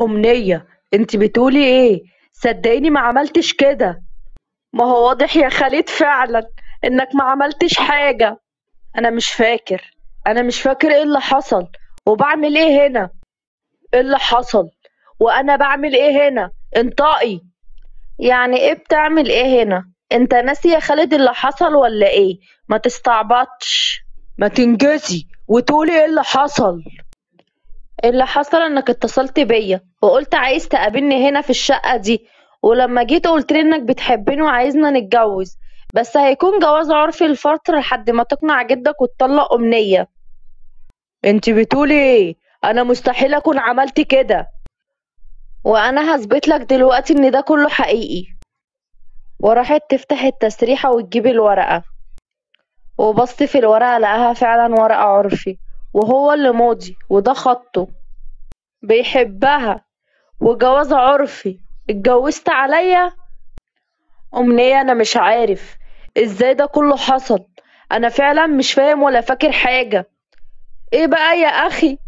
أمنية، انت بتقولي ايه؟ صدقيني ما عملتش كده. ما هو واضح يا خالد فعلا انك ما عملتش حاجة. انا مش فاكر ايه اللي حصل وبعمل ايه هنا. ايه اللي حصل وانا بعمل ايه هنا؟ انطقي. يعني ايه بتعمل ايه هنا؟ انت ناسي يا خالد اللي حصل ولا ايه؟ ما تستعبطش. ما تنجزي وتقولي ايه اللي حصل. اللي حصل انك اتصلت بيا وقلت عايز تقابلني هنا في الشقة دي، ولما جيت قلت لي انك بتحبني وعايزنا نتجوز، بس هيكون جواز عرفي الفترة لحد ما تقنع جدك وتطلق أمنية. انت بتقولي ايه؟ انا مستحيل اكون عملت كده. وانا هثبت لك دلوقتي ان ده كله حقيقي. وراحت تفتح التسريحة وتجيب الورقة، وبص في الورقة لقاها فعلا ورقة عرفي، وهو اللي ماضي وده خطه. بيحبها وجواز عرفي. اتجوزت عليا؟ أمنية أنا مش عارف ازاي ده كله حصل. أنا فعلا مش فاهم ولا فاكر حاجة. ايه بقى يا أخي؟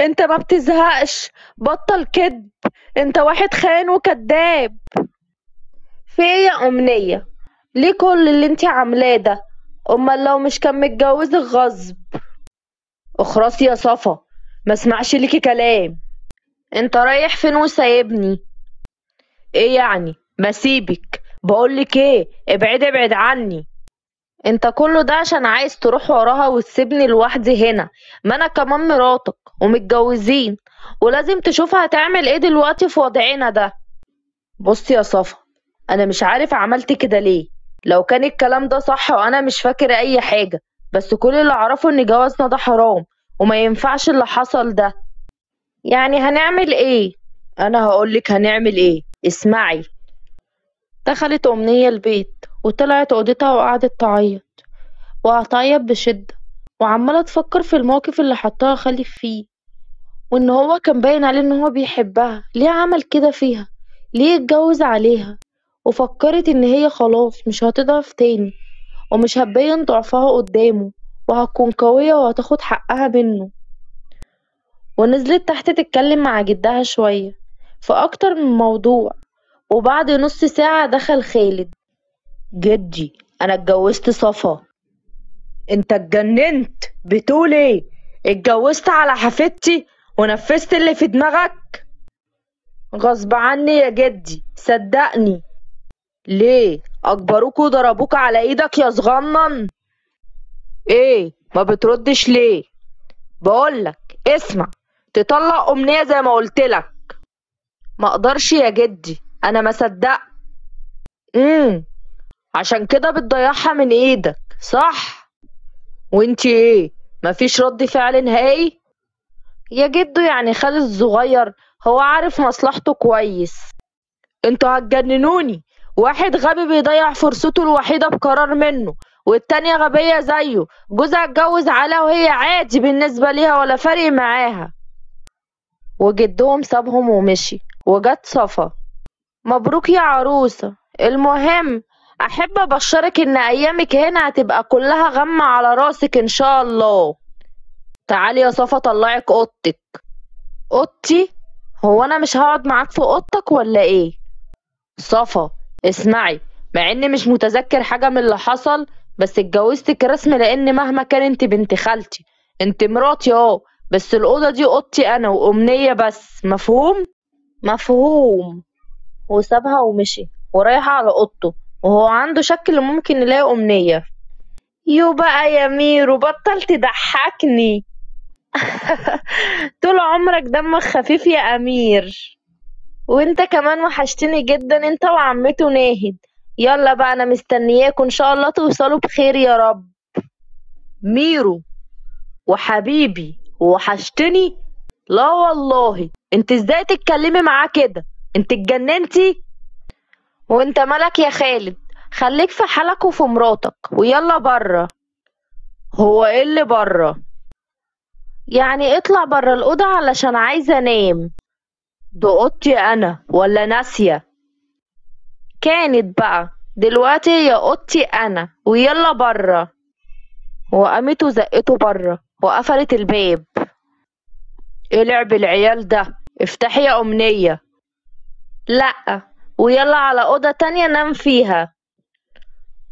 انت ما بتزهقش؟ بطل كدب. انت واحد خاين وكداب. في ايه يا أمنية؟ ليه كل اللي انت عاملاه ده؟ امال لو مش كان متجوزك غصب؟ اخرسي يا صفا، ما اسمعش ليكي كلام. انت رايح فين وسايبني؟ ايه يعني بسيبك؟ بقولك ايه، ابعد ابعد عني. انت كله ده عشان عايز تروح وراها وتسيبني لوحدي هنا؟ ما انا كمان مراتك ومتجوزين، ولازم تشوف هتعمل ايه دلوقتي في وضعنا ده. بصي يا صفا، انا مش عارف عملت كده ليه. لو كان الكلام ده صح وانا مش فاكر اي حاجة، بس كل اللي اعرفه ان جوازنا ده حرام وما ينفعش اللي حصل ده. يعني هنعمل ايه؟ انا هقولك هنعمل ايه، اسمعي. دخلت أمنية البيت وطلعت أوضتها وقعدت تعيط، وهتعيط بشدة، وعمالة تفكر في الموقف اللي حطها خالد فيه، وإن هو كان باين عليه إن هو بيحبها. ليه عمل كده فيها؟ ليه اتجوز عليها؟ وفكرت إن هي خلاص مش هتضعف تاني، ومش هتبين ضعفها قدامه، وهتكون قوية وهتاخد حقها منه. ونزلت تحت تتكلم مع جدها شوية في أكتر من موضوع، وبعد نص ساعة دخل خالد. جدي، أنا اتجوزت صفا. انت اتجننت؟ بتقول ايه؟ اتجوزت على حفيدتي ونفذت اللي في دماغك؟ غصب عني يا جدي، صدقني. ليه؟ اجبروك وضربوك على ايدك يا صغنن؟ ايه ما بتردش ليه؟ بقولك اسمع، تطلق امنية زي ما قلتلك. ما اقدرش يا جدي، انا ما صدقت. امم عشان كده بتضيعها من ايدك، صح؟ وانتي ايه؟ مفيش رد فعل نهائي؟ يا جدو يعني خالد الصغير هو عارف مصلحته كويس. انتوا هتجننوني. واحد غبي بيضيع فرصته الوحيدة بقرار منه، والتانية غبية زيه. جوزها اتجوز عليها وهي عادي بالنسبة ليها ولا فارق معاها. وجدهم سابهم ومشي، وجت صفا. مبروك يا عروسة. المهم، أحب أبشرك إن أيامك هنا هتبقى كلها غم على راسك إن شاء الله. تعالي يا صفا طلعك أوضتك. اوضتي؟ هو انا مش هقعد معاك في اوضتك ولا ايه؟ صفا، اسمعي. مع اني مش متذكر حاجة من اللي حصل، بس اتجوزتك رسمي لان مهما كان انت بنت خالتي. انت مراتي بس الأوضة دي اوضتي انا وأمنية بس، مفهوم؟ مفهوم. وسابها ومشي ورايح على اوضته، وهو عنده شك اللي ممكن نلاقي أمنية. يو بقى يا ميرو، بطل تضحكني. طول عمرك دمك خفيف يا أمير. وانت كمان وحشتني جدا، انت وعمته ناهد. يلا بقى انا مستنياكوا ان شاء الله توصلوا بخير يا رب. ميرو وحبيبي وحشتني؟ لا والله، انت ازاي تتكلمي معاه كده؟ انت اتجننتي؟ وانت مالك يا خالد؟ خليك في حالك وفي مراتك ويلا بره. هو ايه اللي بره؟ يعني اطلع بره الأوضة علشان عايزة انام. ده اوضتي انا ولا ناسية؟ كانت بقى، دلوقتي هي اوضتي انا ويلا بره. وقامت وزقته بره وقفلت الباب. ايه لعب العيال ده؟ افتحي يا أمنية. لأ، ويلا على أوضة تانية نام فيها.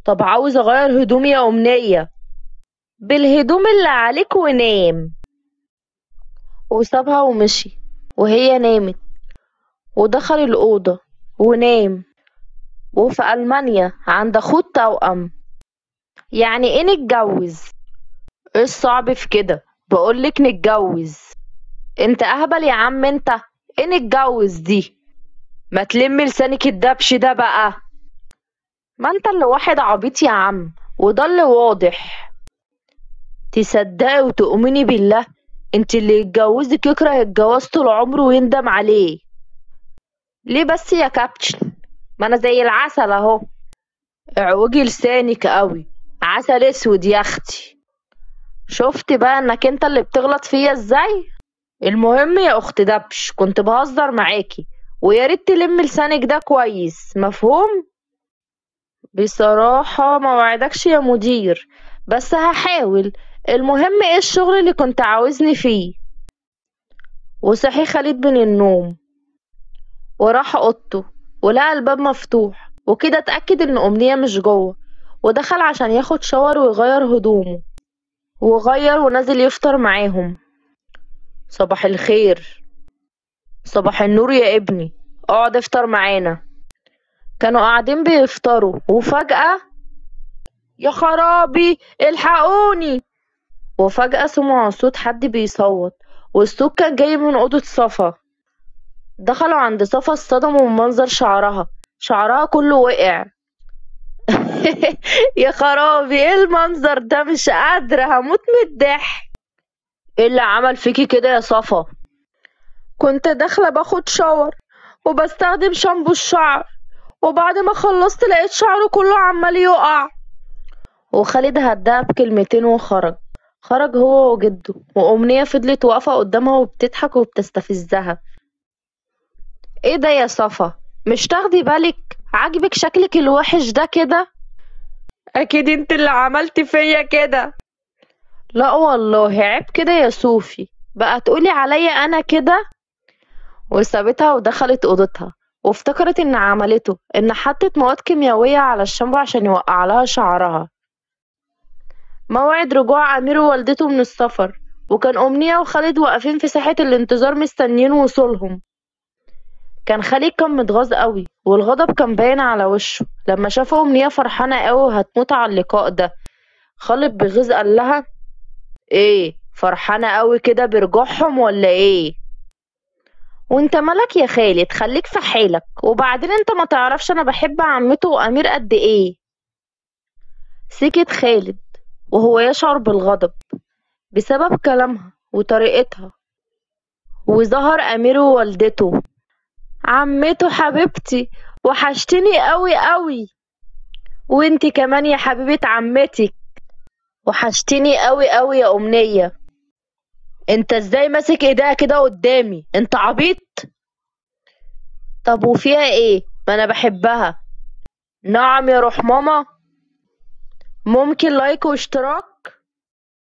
طب عاوز أغير هدومي يا أمنية. بالهدوم اللي عليك ونام. وسابها ومشي، وهي نامت، ودخل الأوضة ونام. وفي ألمانيا عند أخوه التوأم. يعني ايه نتجوز؟ ايه الصعب في كده؟ بقولك نتجوز. انت اهبل يا عم انت. ايه نتجوز دي؟ ما تلم لسانك الدبش ده بقى. ما انت اللي واحد عبيط يا عم، وده اللي واضح. تصدقي وتؤمني بالله، انت اللي يتجوزك يكره الجواز طول عمره ويندم عليه. ليه بس يا كابتن؟ ما انا زي العسل اهو. اعوجي لسانك قوي، عسل اسود يا اختي. شفت بقى انك انت اللي بتغلط فيا ازاي؟ المهم يا اخت دبش، كنت بهزر معاكي، ويا ريت تلم لسانك ده كويس، مفهوم؟ بصراحة ما وعدكش يا مدير، بس هحاول. المهم ايه الشغل اللي كنت عاوزني فيه؟ وصحي خالد من النوم، وراح اوضته، ولقى الباب مفتوح، وكده اتأكد ان أمنية مش جوه، ودخل عشان ياخد شاور ويغير هدومه، وغير ونزل يفطر معاهم. صباح الخير. صباح النور يا ابني، اقعد افطر معانا. كانوا قاعدين بيفطروا، وفجأة يا خرابي الحقوني. وفجأة سمعوا صوت حد بيصوت، والصوت كان جاي من أوضة صفا. دخلوا عند صفا، اصطدموا من منظر شعرها كله وقع. يا خرابي ايه المنظر ده، مش قادرة هموت من الضحك. ايه اللي عمل فيكي كده يا صفا؟ كنت داخلة باخد شاور وبستخدم شامبو الشعر، وبعد ما خلصت لقيت شعره كله عمال يقع. وخالد هداها بكلمتين وخرج. خرج هو وجده، وأمنية فضلت واقفة قدامها وبتضحك وبتستفزها. ايه ده يا صفا؟ مش تاخدي بالك؟ عاجبك شكلك الوحش ده كده؟ اكيد انت اللي عملتي فيا كده. لا والله عيب كده يا صوفي، بقى تقولي عليا انا كده. وسابتها ودخلت اوضتها، وافتكرت ان عملته ان حطت مواد كيميائية على الشامبو عشان يوقع لها شعرها. موعد رجوع أمير ووالدته من السفر، وكان أمنية وخالد واقفين في ساحة الانتظار مستنيين وصولهم. كان خالد كان متغاظ قوي، والغضب كان باين على وشه لما شاف أمنية فرحانة قوي وهتموت على اللقاء ده. خالد بغيظ قال لها: ايه فرحانة قوي كده برجوعهم ولا ايه؟ وانت مالك يا خالد؟ خليك في حالك، وبعدين انت ما تعرفش انا بحب عمته وأمير قد ايه. سكت خالد وهو يشعر بالغضب بسبب كلامها وطريقتها. وظهر أمير ووالدته. عمته حبيبتي، وحشتني قوي قوي. وانتي كمان يا حبيبة عمتك، وحشتني قوي قوي يا أمنية. انت ازاي ماسك ايديها كده قدامي؟ انت عبيط؟ طب وفيها ايه؟ ما انا بحبها. نعم يا روح ماما. ممكن لايك واشتراك.